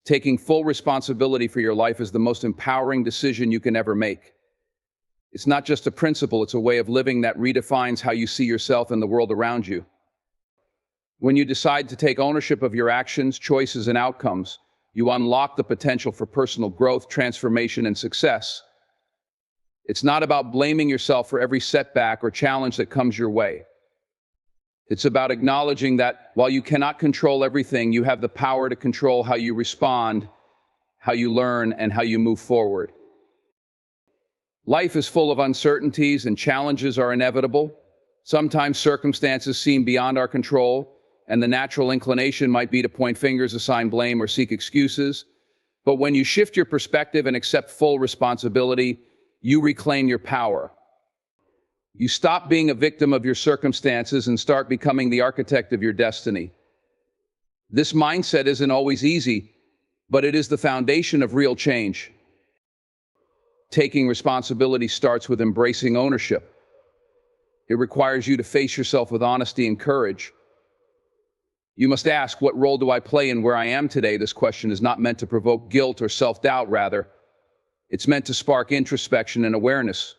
Taking full responsibility for your life is the most empowering decision you can ever make. It's not just a principle, it's a way of living that redefines how you see yourself and the world around you. When you decide to take ownership of your actions, choices, and outcomes, you unlock the potential for personal growth, transformation, and success. It's not about blaming yourself for every setback or challenge that comes your way. It's about acknowledging that while you cannot control everything, you have the power to control how you respond, how you learn, and how you move forward. Life is full of uncertainties and challenges are inevitable. Sometimes circumstances seem beyond our control, and the natural inclination might be to point fingers, assign blame, or seek excuses. But when you shift your perspective and accept full responsibility, you reclaim your power. You stop being a victim of your circumstances and start becoming the architect of your destiny. This mindset isn't always easy, but it is the foundation of real change. Taking responsibility starts with embracing ownership. It requires you to face yourself with honesty and courage. You must ask, what role do I play in where I am today? This question is not meant to provoke guilt or self-doubt, rather. It's meant to spark introspection and awareness.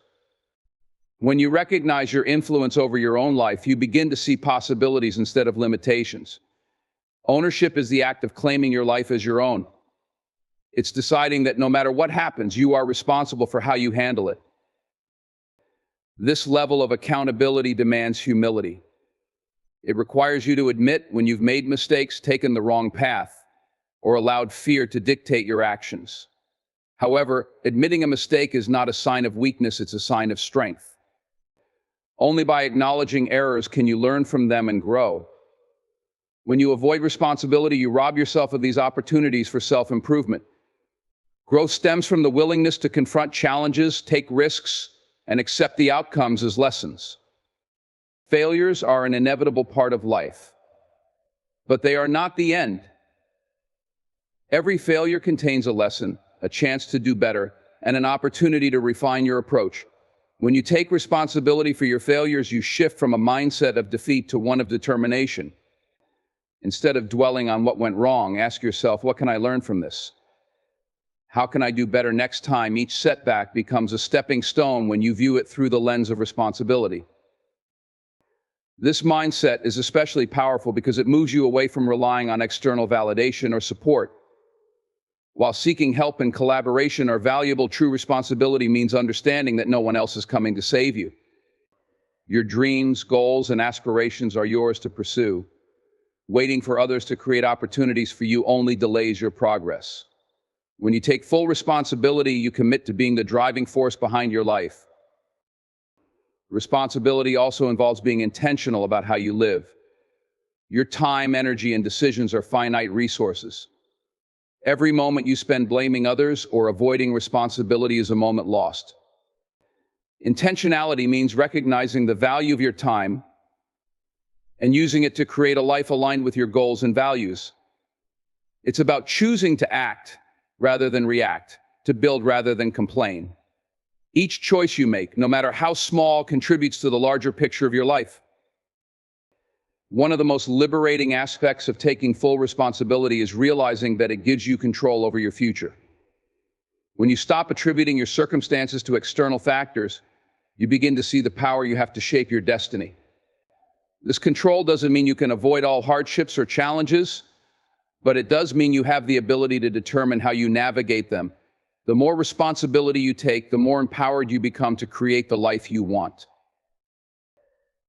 When you recognize your influence over your own life, you begin to see possibilities instead of limitations. Ownership is the act of claiming your life as your own. It's deciding that no matter what happens, you are responsible for how you handle it. This level of accountability demands humility. It requires you to admit when you've made mistakes, taken the wrong path, or allowed fear to dictate your actions. However, admitting a mistake is not a sign of weakness, it's a sign of strength. Only by acknowledging errors can you learn from them and grow. When you avoid responsibility, you rob yourself of these opportunities for self-improvement. Growth stems from the willingness to confront challenges, take risks, and accept the outcomes as lessons. Failures are an inevitable part of life, but they are not the end. Every failure contains a lesson, a chance to do better, and an opportunity to refine your approach. When you take responsibility for your failures, you shift from a mindset of defeat to one of determination. Instead of dwelling on what went wrong, ask yourself, what can I learn from this? How can I do better next time? Each setback becomes a stepping stone when you view it through the lens of responsibility. This mindset is especially powerful because it moves you away from relying on external validation or support. While seeking help and collaboration are valuable, true responsibility means understanding that no one else is coming to save you. Your dreams, goals, and aspirations are yours to pursue. Waiting for others to create opportunities for you only delays your progress. When you take full responsibility, you commit to being the driving force behind your life. Responsibility also involves being intentional about how you live. Your time, energy, and decisions are finite resources. Every moment you spend blaming others or avoiding responsibility is a moment lost. Intentionality means recognizing the value of your time and using it to create a life aligned with your goals and values. It's about choosing to act rather than react, to build rather than complain. Each choice you make, no matter how small, contributes to the larger picture of your life. One of the most liberating aspects of taking full responsibility is realizing that it gives you control over your future. When you stop attributing your circumstances to external factors, you begin to see the power you have to shape your destiny. This control doesn't mean you can avoid all hardships or challenges, but it does mean you have the ability to determine how you navigate them. The more responsibility you take, the more empowered you become to create the life you want.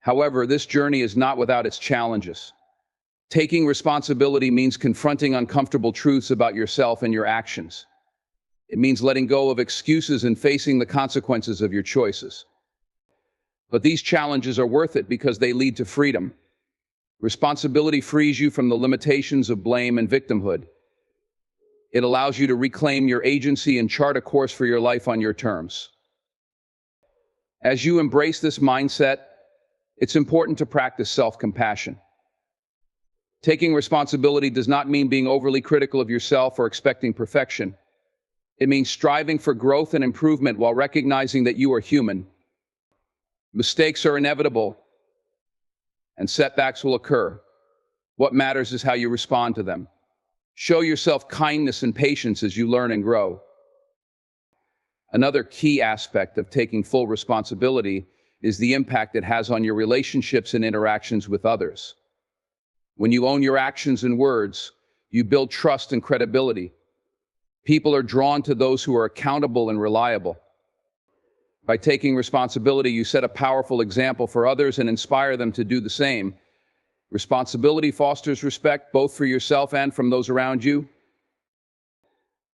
However, this journey is not without its challenges. Taking responsibility means confronting uncomfortable truths about yourself and your actions. It means letting go of excuses and facing the consequences of your choices. But these challenges are worth it because they lead to freedom. Responsibility frees you from the limitations of blame and victimhood. It allows you to reclaim your agency and chart a course for your life on your terms. As you embrace this mindset, it's important to practice self-compassion. Taking responsibility does not mean being overly critical of yourself or expecting perfection. It means striving for growth and improvement while recognizing that you are human. Mistakes are inevitable, and setbacks will occur. What matters is how you respond to them. Show yourself kindness and patience as you learn and grow. Another key aspect of taking full responsibility is the impact it has on your relationships and interactions with others. When you own your actions and words, you build trust and credibility. People are drawn to those who are accountable and reliable. By taking responsibility, you set a powerful example for others and inspire them to do the same. Responsibility fosters respect both for yourself and from those around you.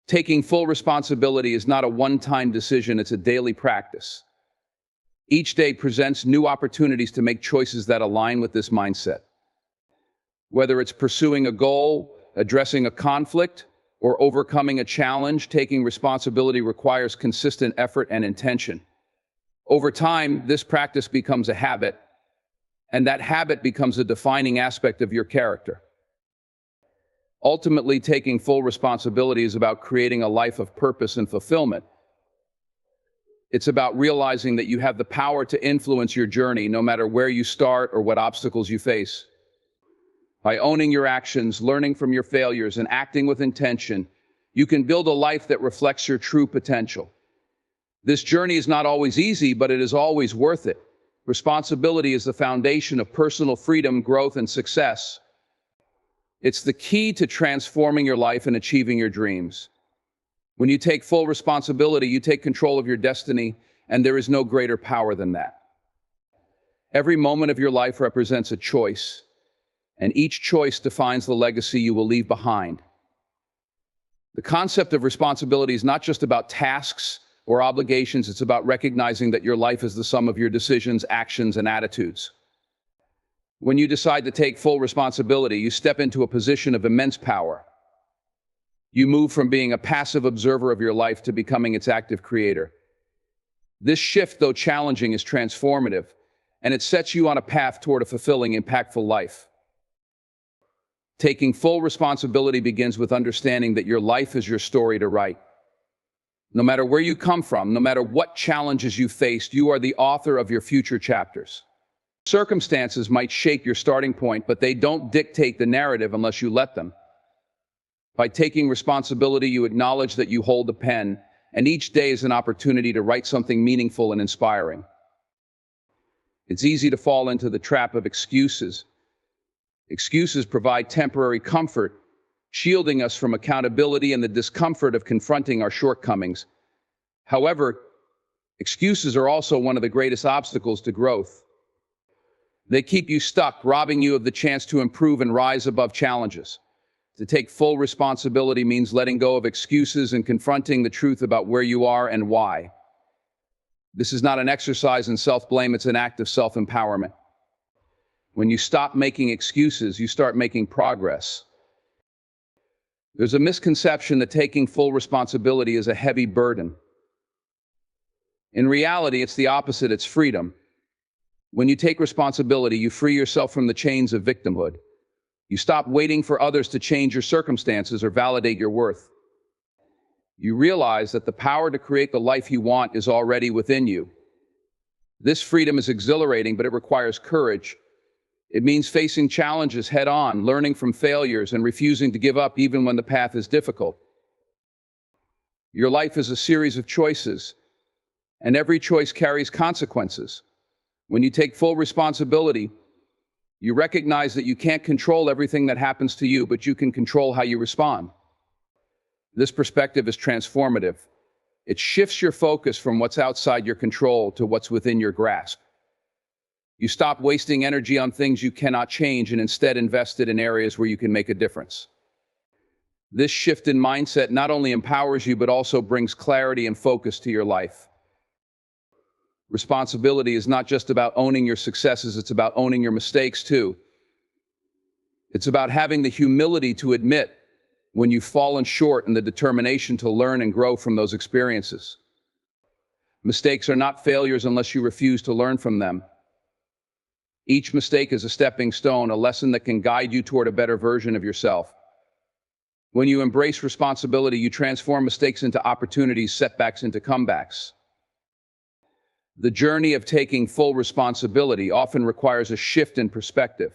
Taking full responsibility is not a one-time decision, it's a daily practice. Each day presents new opportunities to make choices that align with this mindset. Whether it's pursuing a goal, addressing a conflict, or overcoming a challenge, taking responsibility requires consistent effort and intention. Over time, this practice becomes a habit, and that habit becomes a defining aspect of your character. Ultimately, taking full responsibility is about creating a life of purpose and fulfillment. It's about realizing that you have the power to influence your journey, no matter where you start or what obstacles you face. By owning your actions, learning from your failures, and acting with intention, you can build a life that reflects your true potential. This journey is not always easy, but it is always worth it. Responsibility is the foundation of personal freedom, growth, and success. It's the key to transforming your life and achieving your dreams. When you take full responsibility, you take control of your destiny, and there is no greater power than that. Every moment of your life represents a choice, and each choice defines the legacy you will leave behind. The concept of responsibility is not just about tasks or obligations, it's about recognizing that your life is the sum of your decisions, actions, and attitudes. When you decide to take full responsibility, you step into a position of immense power. You move from being a passive observer of your life to becoming its active creator. This shift, though challenging, is transformative, and it sets you on a path toward a fulfilling, impactful life. Taking full responsibility begins with understanding that your life is your story to write. No matter where you come from, no matter what challenges you faced, you are the author of your future chapters. Circumstances might shape your starting point, but they don't dictate the narrative unless you let them. By taking responsibility, you acknowledge that you hold the pen, and each day is an opportunity to write something meaningful and inspiring. It's easy to fall into the trap of excuses. Excuses provide temporary comfort, shielding us from accountability and the discomfort of confronting our shortcomings. However, excuses are also one of the greatest obstacles to growth. They keep you stuck, robbing you of the chance to improve and rise above challenges. To take full responsibility means letting go of excuses and confronting the truth about where you are and why. This is not an exercise in self-blame, it's an act of self-empowerment. When you stop making excuses, you start making progress. There's a misconception that taking full responsibility is a heavy burden. In reality, it's the opposite, it's freedom. When you take responsibility, you free yourself from the chains of victimhood. You stop waiting for others to change your circumstances or validate your worth. You realize that the power to create the life you want is already within you. This freedom is exhilarating, but it requires courage. It means facing challenges head-on, learning from failures, and refusing to give up even when the path is difficult. Your life is a series of choices, and every choice carries consequences. When you take full responsibility, you recognize that you can't control everything that happens to you, but you can control how you respond. This perspective is transformative. It shifts your focus from what's outside your control to what's within your grasp. You stop wasting energy on things you cannot change and instead invest it in areas where you can make a difference. This shift in mindset not only empowers you, but also brings clarity and focus to your life. Responsibility is not just about owning your successes, it's about owning your mistakes too. It's about having the humility to admit when you've fallen short and the determination to learn and grow from those experiences. Mistakes are not failures unless you refuse to learn from them. Each mistake is a stepping stone, a lesson that can guide you toward a better version of yourself. When you embrace responsibility, you transform mistakes into opportunities, setbacks into comebacks. The journey of taking full responsibility often requires a shift in perspective.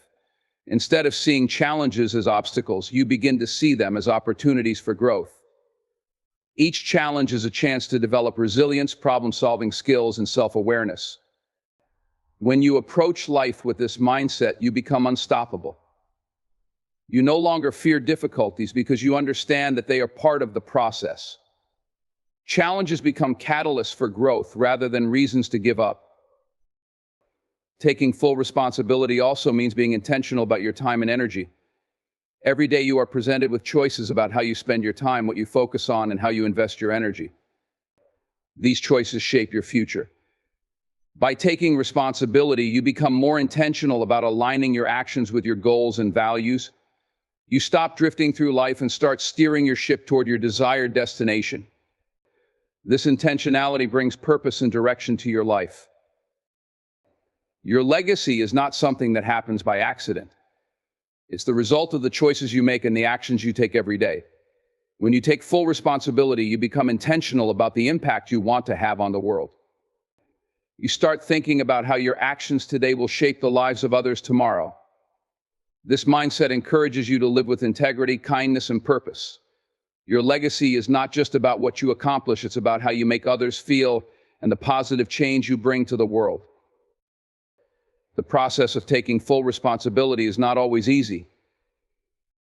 Instead of seeing challenges as obstacles, you begin to see them as opportunities for growth. Each challenge is a chance to develop resilience, problem-solving skills, and self-awareness. When you approach life with this mindset, you become unstoppable. You no longer fear difficulties because you understand that they are part of the process. Challenges become catalysts for growth rather than reasons to give up. Taking full responsibility also means being intentional about your time and energy. Every day you are presented with choices about how you spend your time, what you focus on, and how you invest your energy. These choices shape your future. By taking responsibility, you become more intentional about aligning your actions with your goals and values. You stop drifting through life and start steering your ship toward your desired destination. This intentionality brings purpose and direction to your life. Your legacy is not something that happens by accident. It's the result of the choices you make and the actions you take every day. When you take full responsibility, you become intentional about the impact you want to have on the world. You start thinking about how your actions today will shape the lives of others tomorrow. This mindset encourages you to live with integrity, kindness, and purpose. Your legacy is not just about what you accomplish, it's about how you make others feel and the positive change you bring to the world. The process of taking full responsibility is not always easy.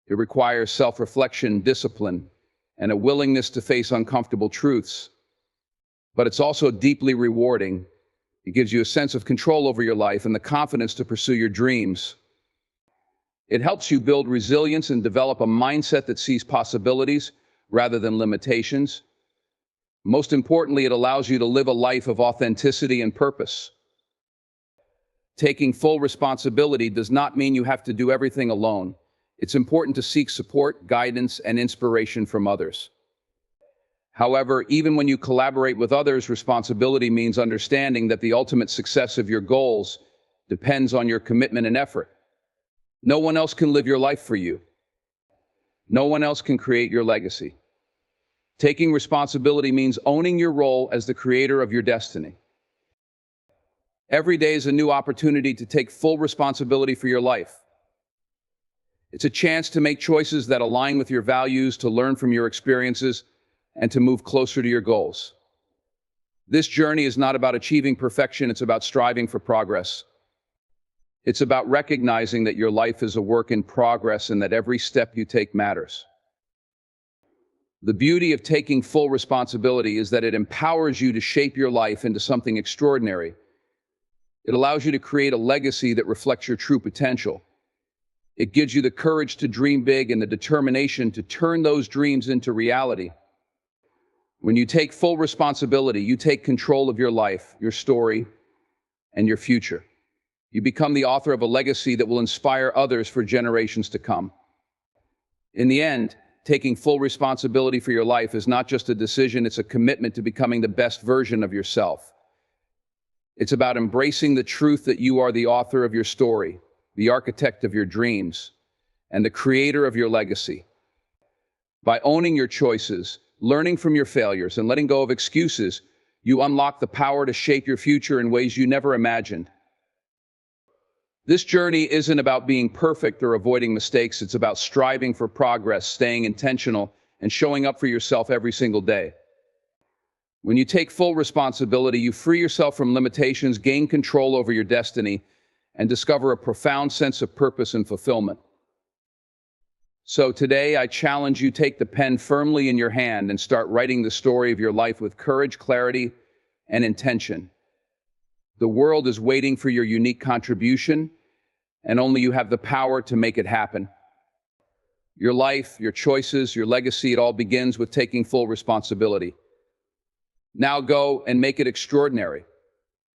It requires self-reflection, discipline, and a willingness to face uncomfortable truths. But it's also deeply rewarding. It gives you a sense of control over your life and the confidence to pursue your dreams. It helps you build resilience and develop a mindset that sees possibilities rather than limitations. Most importantly, it allows you to live a life of authenticity and purpose. Taking full responsibility does not mean you have to do everything alone. It's important to seek support, guidance, and inspiration from others. However, even when you collaborate with others, responsibility means understanding that the ultimate success of your goals depends on your commitment and effort. No one else can live your life for you. No one else can create your legacy. Taking responsibility means owning your role as the creator of your destiny. Every day is a new opportunity to take full responsibility for your life. It's a chance to make choices that align with your values, to learn from your experiences, and to move closer to your goals. This journey is not about achieving perfection, it's about striving for progress. It's about recognizing that your life is a work in progress and that every step you take matters. The beauty of taking full responsibility is that it empowers you to shape your life into something extraordinary. It allows you to create a legacy that reflects your true potential. It gives you the courage to dream big and the determination to turn those dreams into reality. When you take full responsibility, you take control of your life, your story, and your future. You become the author of a legacy that will inspire others for generations to come. In the end, taking full responsibility for your life is not just a decision, it's a commitment to becoming the best version of yourself. It's about embracing the truth that you are the author of your story, the architect of your dreams, and the creator of your legacy. By owning your choices, learning from your failures, and letting go of excuses, you unlock the power to shape your future in ways you never imagined. This journey isn't about being perfect or avoiding mistakes. It's about striving for progress, staying intentional, and showing up for yourself every single day. When you take full responsibility, you free yourself from limitations, gain control over your destiny, and discover a profound sense of purpose and fulfillment. So today, I challenge you, take the pen firmly in your hand and start writing the story of your life with courage, clarity, and intention. The world is waiting for your unique contribution, and only you have the power to make it happen. Your life, your choices, your legacy, it all begins with taking full responsibility. Now go and make it extraordinary.